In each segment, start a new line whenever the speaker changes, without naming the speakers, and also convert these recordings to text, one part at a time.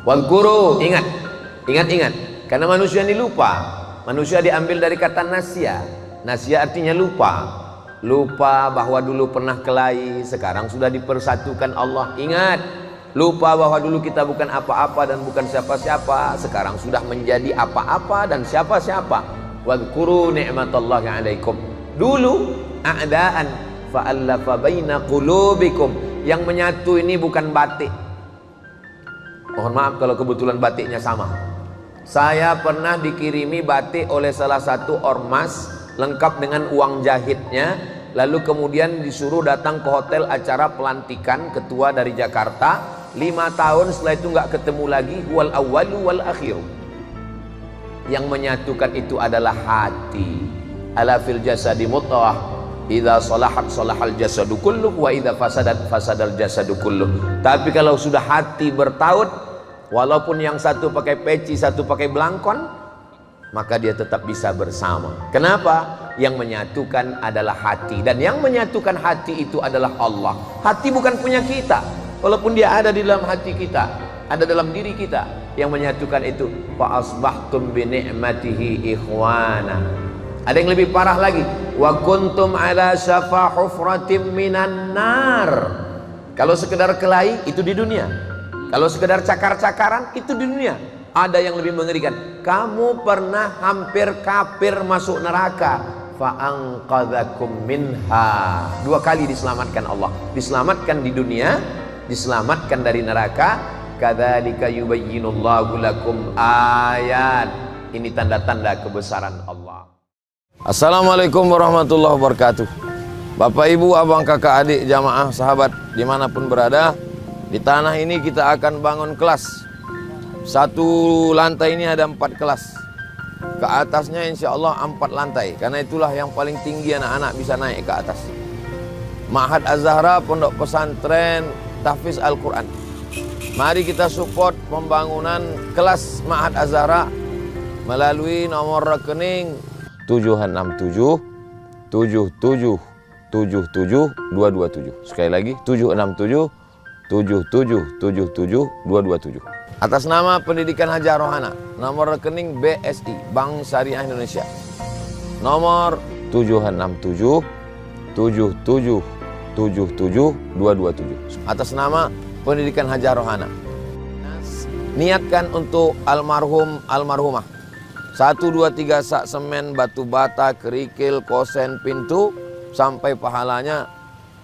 Wadhkuru, ingat. Karena manusia ini lupa. Manusia diambil dari kata nasya. Nasya artinya lupa. Lupa bahwa dulu pernah kelahi, sekarang sudah dipersatukan Allah. Ingat, lupa bahwa dulu kita bukan apa-apa dan bukan siapa-siapa, sekarang sudah menjadi apa-apa dan siapa-siapa. Wadhkuru ni'matallahi 'alaikum. Dulu a'daan fa'allafa baina qulubikum. Yang menyatu ini bukan batik. Mohon maaf kalau kebetulan batiknya sama. Saya pernah dikirimi batik oleh salah satu ormas lengkap dengan uang jahitnya, lalu kemudian disuruh datang ke hotel acara pelantikan ketua dari Jakarta. 5 tahun setelah itu nggak ketemu lagi. Wal awwalu wal akhiru. Yang menyatukan itu adalah hati. Ala fil jasadi mudghah, idza salahat salahal jasadu kulluh wa idza fasadat fasadal jasadu kulluh. Tapi kalau sudah hati bertaut, walaupun yang satu pakai peci, satu pakai belangkon, maka dia tetap bisa bersama. Kenapa? Yang menyatukan adalah hati. Dan yang menyatukan hati itu adalah Allah. Hati bukan punya kita, walaupun dia ada di dalam hati kita, ada dalam diri kita. Yang menyatukan itu fa asbahtum bi ni'matihi ikhwana. Ada yang lebih parah lagi, wa kuntum ala syafa hufratim minan nar. Kalau sekedar kelahi itu di dunia. Kalau sekedar cakar-cakaran itu di dunia. Ada yang lebih mengerikan. Kamu pernah hampir kafir masuk neraka. Fa'anqadzakum minha. 2 kali diselamatkan Allah. Diselamatkan di dunia, diselamatkan dari neraka. Kadzalika yubayyinullahu lakum ayat. Ini tanda-tanda kebesaran Allah. Assalamualaikum warahmatullahi wabarakatuh. Bapak, ibu, abang, kakak, adik, jamaah, sahabat dimanapun berada, di tanah ini kita akan bangun kelas. Satu lantai ini ada 4 kelas. Ke atasnya insya Allah 4 lantai. Karena itulah yang paling tinggi anak-anak bisa naik ke atas. Ma'had Az-Zahra, pondok pesantren tahfiz Al-Quran. Mari kita support pembangunan kelas Ma'had Az-Zahra melalui nomor rekening 767 77 77 227. Sekali lagi 767 77 77 227. Atas nama Pendidikan Hajar Rohana, nomor rekening BSI Bank Syariah Indonesia, nomor 767 77 77 227. Atas nama Pendidikan Hajar Rohana. Niatkan untuk almarhum almarhumah. 1 2 3 sak semen, batu bata, kerikil, kosen, pintu sampai pahalanya.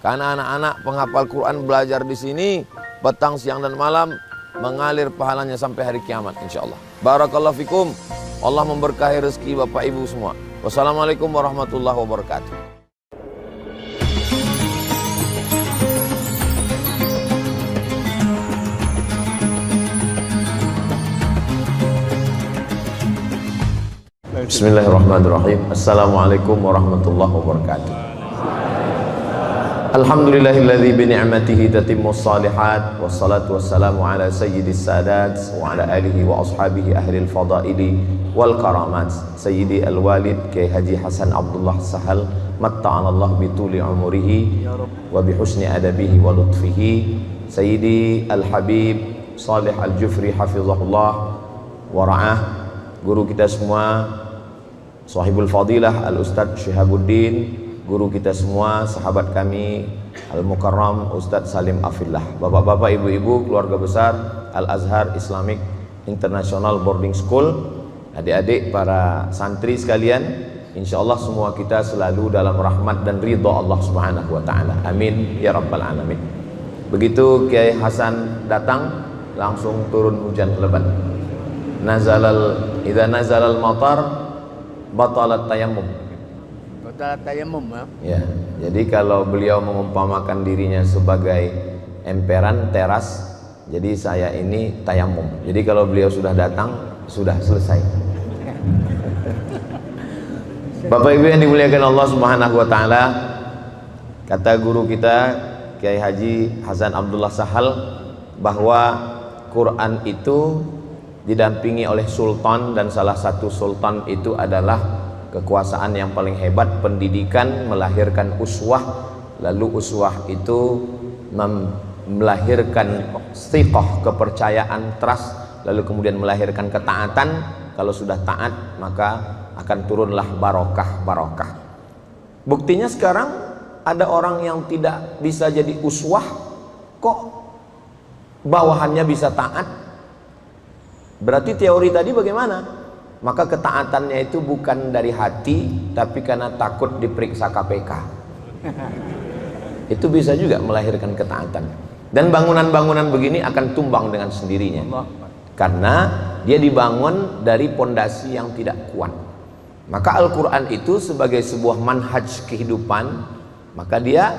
Karena anak-anak penghafal Quran belajar di sini petang, siang dan malam, mengalir pahalanya sampai hari kiamat insyaallah. Barakallahu fikum. Allah memberkahi rezeki Bapak Ibu semua. Wassalamualaikum warahmatullahi wabarakatuh. Bismillahirrahmanirrahim. Assalamualaikum warahmatullahi wabarakatuh. Alhamdulillahilladzi bi ni'matihi tatimmus shalihat, wassalatu wassalamu ala sayyidis sadat wa ala alihi wa ashabihi ahlil fadaili wal karamat. Sayyidi al-walid Kiai Haji Hasan Abdullah Sahal, matta'anallahu bi tuli umurihi wa bi husni adabihi wa lutfihi. Sayyidi al-habib Salih al-Jufri hafizahullah wa ra'ah. Guru kita semua, Sahibul Fadilah Al-Ustadz Syihabuddin, guru kita semua, sahabat kami Al-Mukarram Ustadz Salim Afillah, bapak-bapak, ibu-ibu, keluarga besar Al-Azhar Islamic International Boarding School, adik-adik, para santri sekalian, insya Allah semua kita selalu dalam rahmat dan ridha Allah Subhanahu wa ta'ala. Amin ya rabbal alamin. Begitu Kiai Hasan datang, langsung turun hujan lebat. Idza nazalal matar batalat tayammum. Batalat tayammum, ya. Jadi kalau beliau mengumpamakan dirinya sebagai emperan teras, jadi saya ini tayammum. Jadi kalau beliau sudah datang, sudah selesai. Bapak Ibu yang dimuliakan Allah Subhanahu wa taala, kata guru kita Kiai Haji Hasan Abdullah Sahal bahwa Quran itu didampingi oleh sultan, dan salah satu sultan itu adalah kekuasaan yang paling hebat. Pendidikan melahirkan uswah, lalu uswah itu melahirkan thiqah, kepercayaan, trust, lalu kemudian melahirkan ketaatan. Kalau sudah taat maka akan turunlah barokah. Buktinya sekarang ada orang yang tidak bisa jadi uswah, kok bawahannya bisa taat. Berarti teori tadi bagaimana? Maka ketaatannya itu bukan dari hati, tapi karena takut diperiksa KPK. Itu bisa juga melahirkan ketaatan. Dan bangunan-bangunan begini akan tumbang dengan sendirinya, karena dia dibangun dari pondasi yang tidak kuat. Maka Al-Quran itu sebagai sebuah manhaj kehidupan, maka dia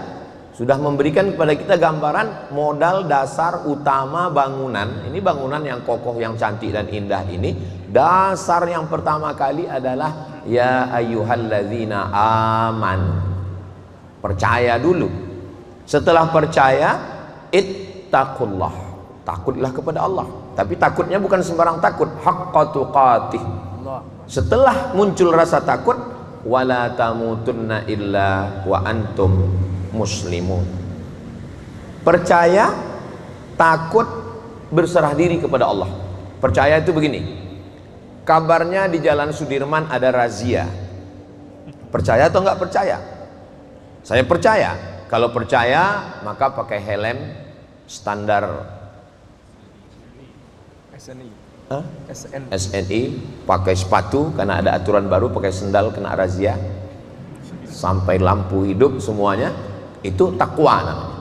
sudah memberikan kepada kita gambaran modal dasar utama bangunan. Ini bangunan yang kokoh, yang cantik dan indah ini, dasar yang pertama kali adalah ya ayyuhalladzina amanu. Percaya dulu. Setelah percaya, ittaqullah, takutlah kepada Allah. Tapi takutnya bukan sembarang takut, haqqa tuqatih. Setelah muncul rasa takut, wala tamutunna illa wa antum muslimun. Percaya, takut, berserah diri kepada Allah. Percaya itu begini, kabarnya di Jalan Sudirman ada razia. Percaya atau enggak percaya? Saya percaya. Kalau percaya maka pakai helm standar SNI, pakai sepatu karena ada aturan baru, pakai sendal kena razia, sampai lampu hidup semuanya. Itu takwa namanya.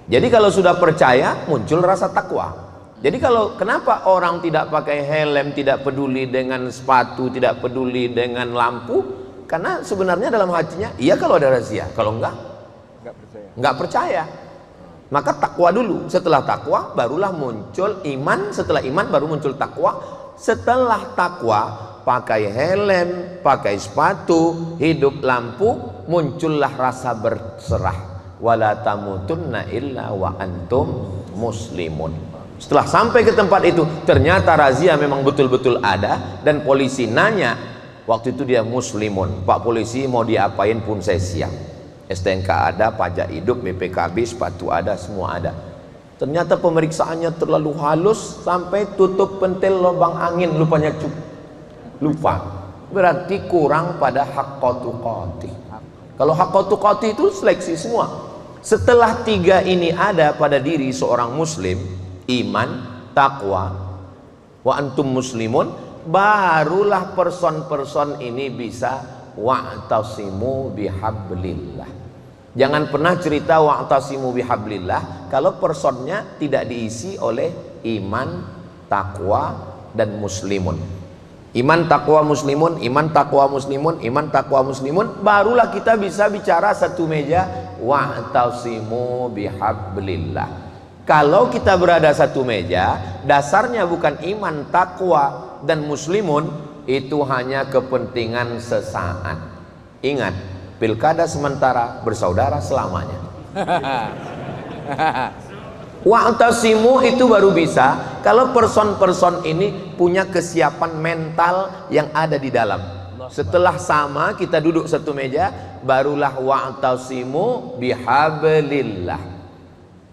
Jadi kalau sudah percaya muncul rasa takwa. Jadi kalau kenapa orang tidak pakai helm, tidak peduli dengan sepatu, tidak peduli dengan lampu? Karena sebenarnya dalam hatinya iya kalau ada razia, kalau enggak percaya. Maka takwa dulu. Setelah takwa barulah muncul iman, setelah iman baru muncul takwa. Setelah takwa pakai helm, pakai sepatu, hidup lampu, muncullah rasa berserah. Wala tamutunna illa wa antum muslimun. Setelah sampai ke tempat itu, ternyata razia memang betul-betul ada, dan polisi nanya, waktu itu dia muslimun, Pak polisi mau diapain pun saya siap. STNK ada, pajak hidup, BPKB, sepatu ada, semua ada. Ternyata pemeriksaannya terlalu halus sampai tutup pentil lubang angin, lupanya lupa. Berarti kurang pada haqqa tuqatih. Kalau haqqa tuqatih itu seleksi semua. Setelah tiga ini ada pada diri seorang muslim, iman, takwa, wa antum muslimun, barulah person-person ini bisa wa'tasimu bihablillah. Jangan pernah cerita wa'tasimu bihablillah kalau personnya tidak diisi oleh iman, takwa, dan muslimun. Iman, takwa, muslimun, iman, takwa, muslimun, iman, takwa, muslimun, barulah kita bisa bicara satu meja wa'tasimu bihablillah. Kalau kita berada satu meja, dasarnya bukan iman, takwa, dan muslimun, itu hanya kepentingan sesaat. Ingat, pilkada sementara, bersaudara selamanya. Wa'tasimu itu baru bisa kalau person-person ini punya kesiapan mental yang ada di dalam. Setelah sama kita duduk satu meja, barulah wa'tasimu bihablillah.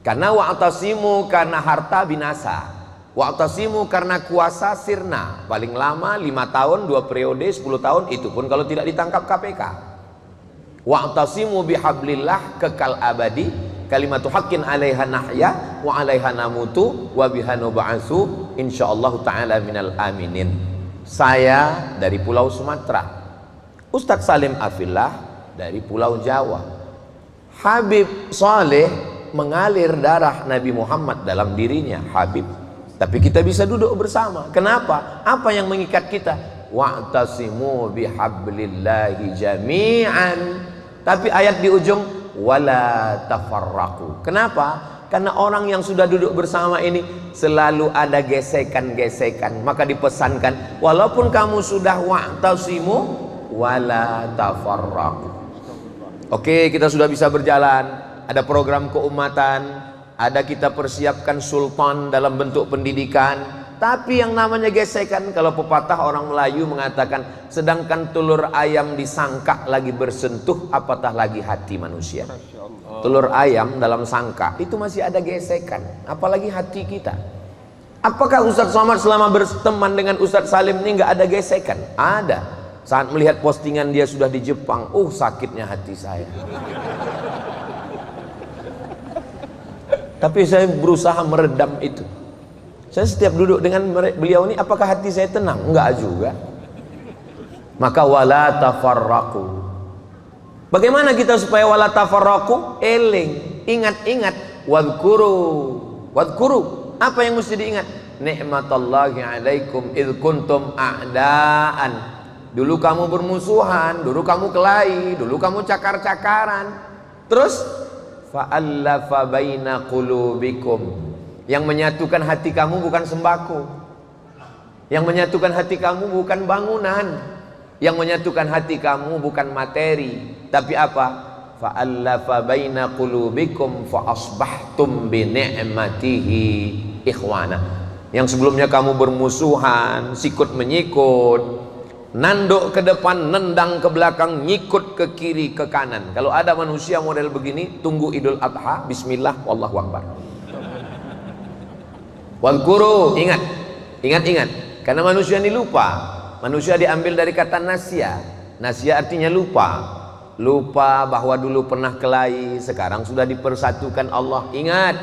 Karena wa'tasimu karena harta binasa, wa'tasimu karena kuasa sirna, paling lama 5 tahun, 2 periode, 10 tahun, itu pun kalau tidak ditangkap KPK. Wa'tasimu bihablillah, kekal abadi, kalimatu haqqin 'alaiha nahya wa 'alaiha namutu wa biha nub'atsu insyaallah taala minal aminin. Saya dari Pulau Sumatera, Ustadz Salim Afillah dari Pulau Jawa. Habib Saleh mengalir darah Nabi Muhammad dalam dirinya, Habib. Tapi kita bisa duduk bersama. Kenapa? Apa yang mengikat kita? Wa'tasimu bihablillahi jami'an. Tapi ayat di ujung wala tafarraqu. Kenapa? Karena orang yang sudah duduk bersama ini selalu ada gesekan-gesekan. Maka dipesankan, walaupun kamu sudah wa'tasimu wala tafarraqu. Oke, kita sudah bisa berjalan. Ada program keumatan, ada kita persiapkan sultan dalam bentuk pendidikan. Tapi yang namanya gesekan, kalau pepatah orang Melayu mengatakan, sedangkan telur ayam disangka lagi bersentuh, apatah lagi hati manusia. Telur ayam dalam sangka itu masih ada gesekan, apalagi hati kita. Apakah Ustadz Somad selama berteman dengan Ustadz Salim ini nggak ada gesekan? Ada. Saat melihat postingan dia sudah di Jepang, sakitnya hati saya. Tapi saya berusaha meredam itu. Saya setiap duduk dengan beliau ini, apakah hati saya tenang? Enggak juga. Maka wala tafarraqu. Bagaimana kita supaya wala tafarraqu? Eling, ingat-ingat, wadhkuru. Apa yang mesti diingat? Ni'matallahi 'alaikum id kuntum a'daan. Dulu kamu bermusuhan, dulu kamu kelahi, dulu kamu cakar-cakaran. Terus fa'allafa baina qulubikum. Yang menyatukan hati kamu bukan sembako. Yang menyatukan hati kamu bukan bangunan. Yang menyatukan hati kamu bukan materi, tapi apa? Fa'allafa baina qulubikum fa asbahtum bi ni'matihi ikhwana. Yang sebelumnya kamu bermusuhan, sikut menyikut, nanduk ke depan, nendang ke belakang, nyikut ke kiri ke kanan. Kalau ada manusia model begini, tunggu Idul Adha, bismillah, wallahu akbar. Wadhkuru, ingat. Karena manusia ini lupa. Manusia diambil dari kata nasya. Nasya artinya lupa. Lupa bahwa dulu pernah kelahi, sekarang sudah dipersatukan Allah. Ingat,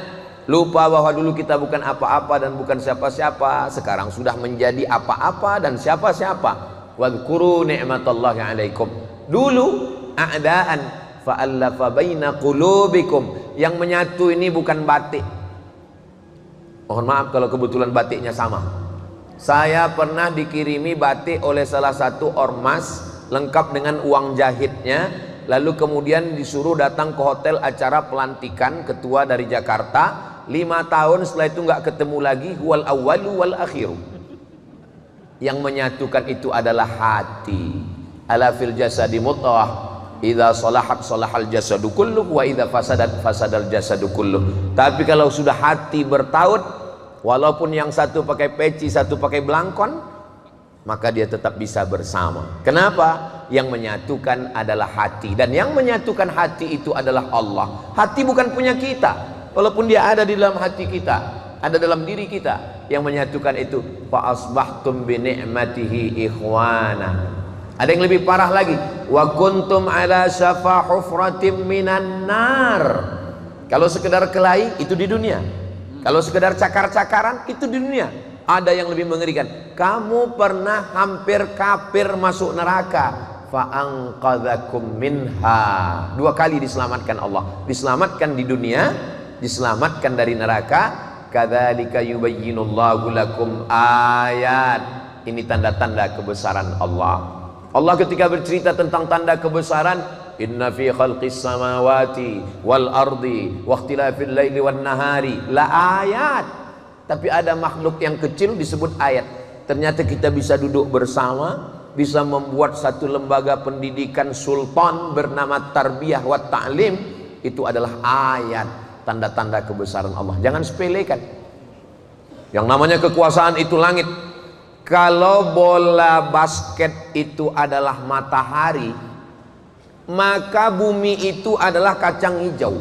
lupa bahwa dulu kita bukan apa-apa dan bukan siapa-siapa, sekarang sudah menjadi apa-apa dan siapa-siapa. Wadhkuru ni'matallahi 'alaikum. Dulu a'daan fa'allafa baina qulubikum. Yang menyatu ini bukan batik. Mohon maaf kalau kebetulan batiknya sama. Saya pernah dikirimi batik oleh salah satu ormas lengkap dengan uang jahitnya, lalu kemudian disuruh datang ke hotel acara pelantikan ketua dari Jakarta. 5 tahun setelah itu nggak ketemu lagi. Huwal awwalu wal akhiru. Yang menyatukan itu adalah hati. Ala fil jasadi mudghah, idza salahat salahal jasadu kulluh wa idza fasadat fasadal jasadu kulluh. Tapi kalau sudah hati bertaut, walaupun yang satu pakai peci, satu pakai belangkon, maka dia tetap bisa bersama. Kenapa? Yang menyatukan adalah hati. Dan yang menyatukan hati itu adalah Allah. Hati bukan punya kita. Walaupun dia ada di dalam hati kita, ada dalam diri kita. Yang menyatukan itu, fa asbahtum bi ni'matihi ikhwana. Ada yang lebih parah lagi, wa kuntum ala syafa hufratim minan nar. Kalau sekedar kelahi itu di dunia. Kalau sekedar cakar-cakaran itu di dunia. Ada yang lebih mengerikan. Kamu pernah hampir kafir masuk neraka. Fa'anqadhakum minha. 2 kali diselamatkan Allah. Diselamatkan di dunia, diselamatkan dari neraka. Kadzalika yubayyinullahu lakum ayat. Ini tanda-tanda kebesaran Allah. Allah ketika bercerita tentang tanda kebesaran, inna fi khalqis samawati wal ardi wa ikhtilafil laili wan nahari la ayat. Tapi ada makhluk yang kecil disebut ayat. Ternyata kita bisa duduk bersama, bisa membuat satu lembaga pendidikan sultan bernama Tarbiyah wa Ta'lim. Itu adalah ayat, tanda-tanda kebesaran Allah. Jangan sepelekan. Yang namanya kekuasaan itu langit. Kalau bola basket itu adalah matahari, maka bumi itu adalah kacang hijau.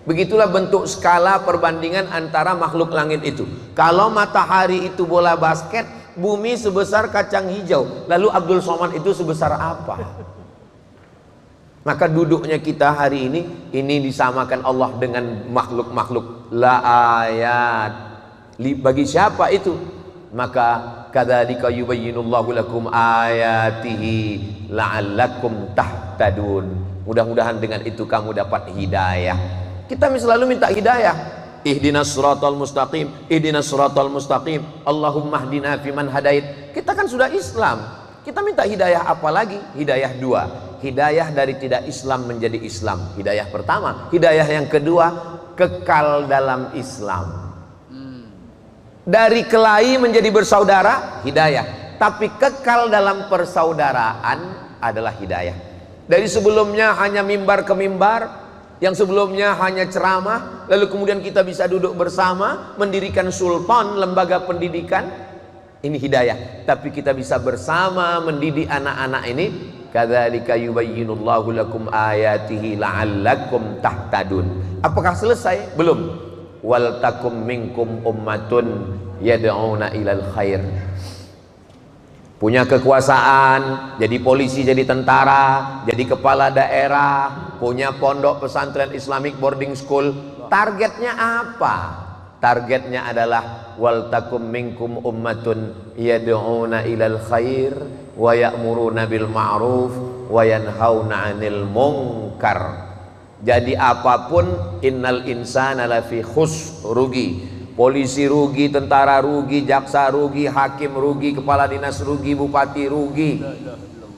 Begitulah bentuk skala perbandingan antara makhluk langit itu. Kalau matahari itu bola basket, bumi sebesar kacang hijau. Lalu Abdul Somad itu sebesar apa? Maka duduknya kita hari ini disamakan Allah dengan makhluk-makhluk. La ayat. Bagi siapa itu? Maka kadzalika yubayyinullahu lakum ayatihi la'allakum tahtadun. Mudah-mudahan dengan itu kamu dapat hidayah. Kita selalu minta hidayah. Ihdinas siratal mustaqim, ihdinas siratal mustaqim. Allahumma hdina fiman hadait. Kita kan sudah Islam. Kita minta hidayah apa lagi? Hidayah 2. Hidayah dari tidak Islam menjadi Islam. Hidayah pertama. Hidayah yang kedua, kekal dalam Islam. Dari kelahi menjadi bersaudara, hidayah. Tapi kekal dalam persaudaraan adalah hidayah. Dari sebelumnya hanya mimbar ke mimbar, yang sebelumnya hanya ceramah, lalu kemudian kita bisa duduk bersama, mendirikan sultan, lembaga pendidikan. Ini hidayah. Tapi kita bisa bersama mendidik anak-anak ini. Kadzalika yubayyinullahu lakum ayatihi la'allakum tahtadun. Apakah selesai? Belum. Wal takum minkum ummatun yad'una ilal khair. Punya kekuasaan, jadi polisi, jadi tentara, jadi kepala daerah, punya pondok pesantren Islamic boarding school. Targetnya apa? Targetnya adalah wal takum minkum ummatun yad'una ilal khair wa ya'muruna bil ma'ruf wa yanhauna 'anil munkar. Jadi apapun, innal insana lafi khusr, rugi. Polisi rugi, tentara rugi, jaksa rugi, hakim rugi, kepala dinas rugi, bupati rugi.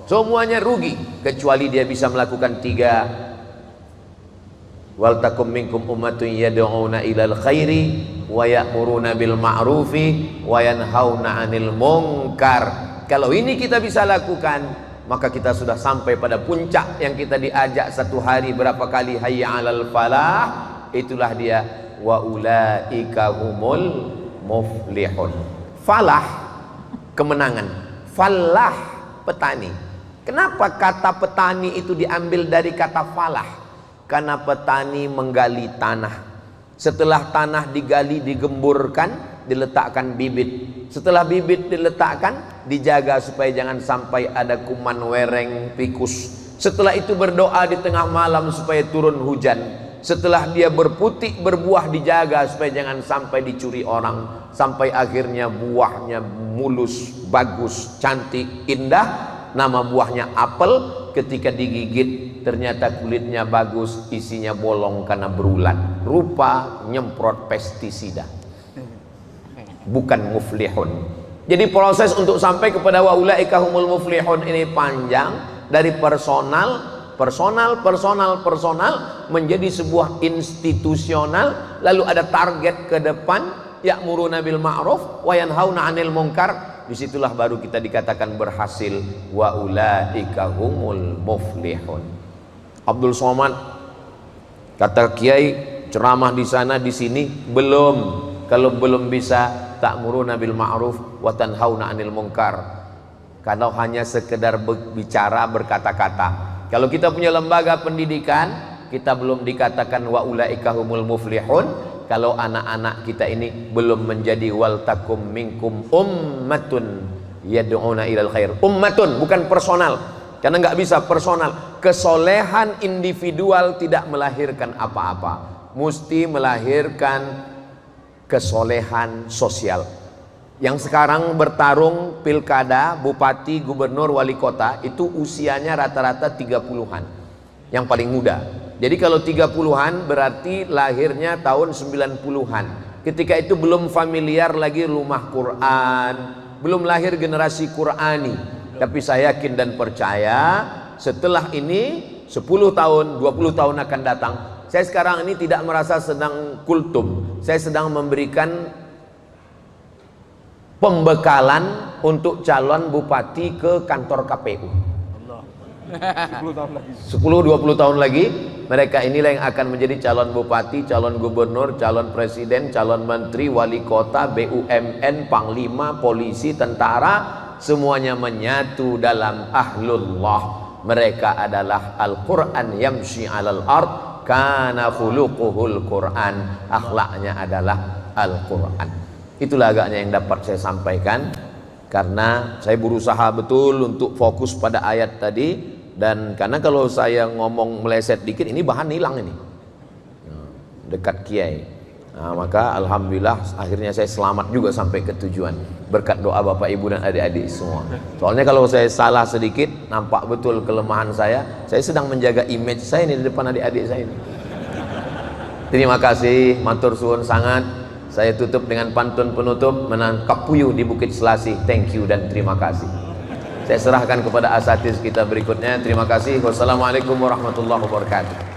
Semuanya rugi kecuali dia bisa melakukan 3. Wal takum minkum ummatun yad'una ilal khairi wa ya'muruna bil ma'rufi wa yanhauna 'anil munkar. Kalau ini kita bisa lakukan, maka kita sudah sampai pada puncak yang kita diajak satu hari berapa kali, hayya 'alal falah. Itulah dia, wa ulaika humul muflihun. Falah, kemenangan. Falah, petani. Kenapa kata petani itu diambil dari kata falah? Karena petani menggali tanah. Setelah tanah digali, digemburkan, diletakkan bibit. Setelah bibit diletakkan, dijaga supaya jangan sampai ada kuman, wereng, tikus. Setelah itu berdoa di tengah malam supaya turun hujan. Setelah dia berputik, berbuah, dijaga supaya jangan sampai dicuri orang. Sampai akhirnya buahnya mulus, bagus, cantik, indah. Nama buahnya apel. Ketika digigit ternyata kulitnya bagus, isinya bolong karena berulat. Rupa nyemprot pestisida. Bukan muflihun. Jadi proses untuk sampai kepada wa ulaika humul muflihun ini panjang. Dari personal menjadi sebuah institusional, lalu ada target ke depan, ya'muruna bil ma'ruf wa yanhauna 'anil munkar. Disitulah baru kita dikatakan berhasil, wa ulaika humul muflihun. Abdul Somad, kata Kiai, ceramah di sana di sini belum. Kalau belum bisa ta'muruna bil ma'ruf wa tanhauna 'anil munkar, kalau hanya sekedar bicara, berkata-kata. Kalau kita punya lembaga pendidikan, kita belum dikatakan wa ulaika humul muflihun. Kalau anak-anak kita ini belum menjadi wal takum minkum ummatun yad'una ilal khair. Ummatun, bukan personal. Karena nggak bisa personal. Kesolehan individual tidak melahirkan apa-apa. Mesti melahirkan kesolehan sosial. Yang sekarang bertarung pilkada, bupati, gubernur, wali kota, itu usianya rata-rata 30-an. Yang paling muda. Jadi kalau 30-an berarti lahirnya tahun 90-an. Ketika itu belum familiar lagi rumah Quran, belum lahir generasi Qurani. Tapi saya yakin dan percaya setelah ini 10 tahun, 20 tahun akan datang. Saya sekarang ini tidak merasa sedang kultum. Saya sedang memberikan pembekalan untuk calon bupati ke kantor KPU. 10-20 tahun lagi mereka inilah yang akan menjadi calon bupati, calon gubernur, calon presiden, calon menteri, wali kota, BUMN, panglima, polisi, tentara, semuanya menyatu dalam ahlullah. Mereka adalah Al-Quran yamshi alal ard, kana khuluquhul Quran, akhlaknya adalah Al-Quran. Itulah agaknya yang dapat saya sampaikan, karena saya berusaha betul untuk fokus pada ayat tadi. Dan karena kalau saya ngomong meleset dikit, ini bahan hilang ini dekat Kiai. Maka alhamdulillah akhirnya saya selamat juga sampai ke tujuan berkat doa Bapak Ibu dan adik-adik semua. Soalnya kalau saya salah sedikit, nampak betul kelemahan saya. Saya sedang menjaga image saya ini di depan adik-adik saya ini. Terima kasih, matur suwun sangat. Saya tutup dengan pantun penutup, menangkap puyuh di Bukit Selasih. Thank you dan terima kasih. Saya serahkan kepada asatiz kita berikutnya. Terima kasih. Wassalamualaikum warahmatullahi wabarakatuh.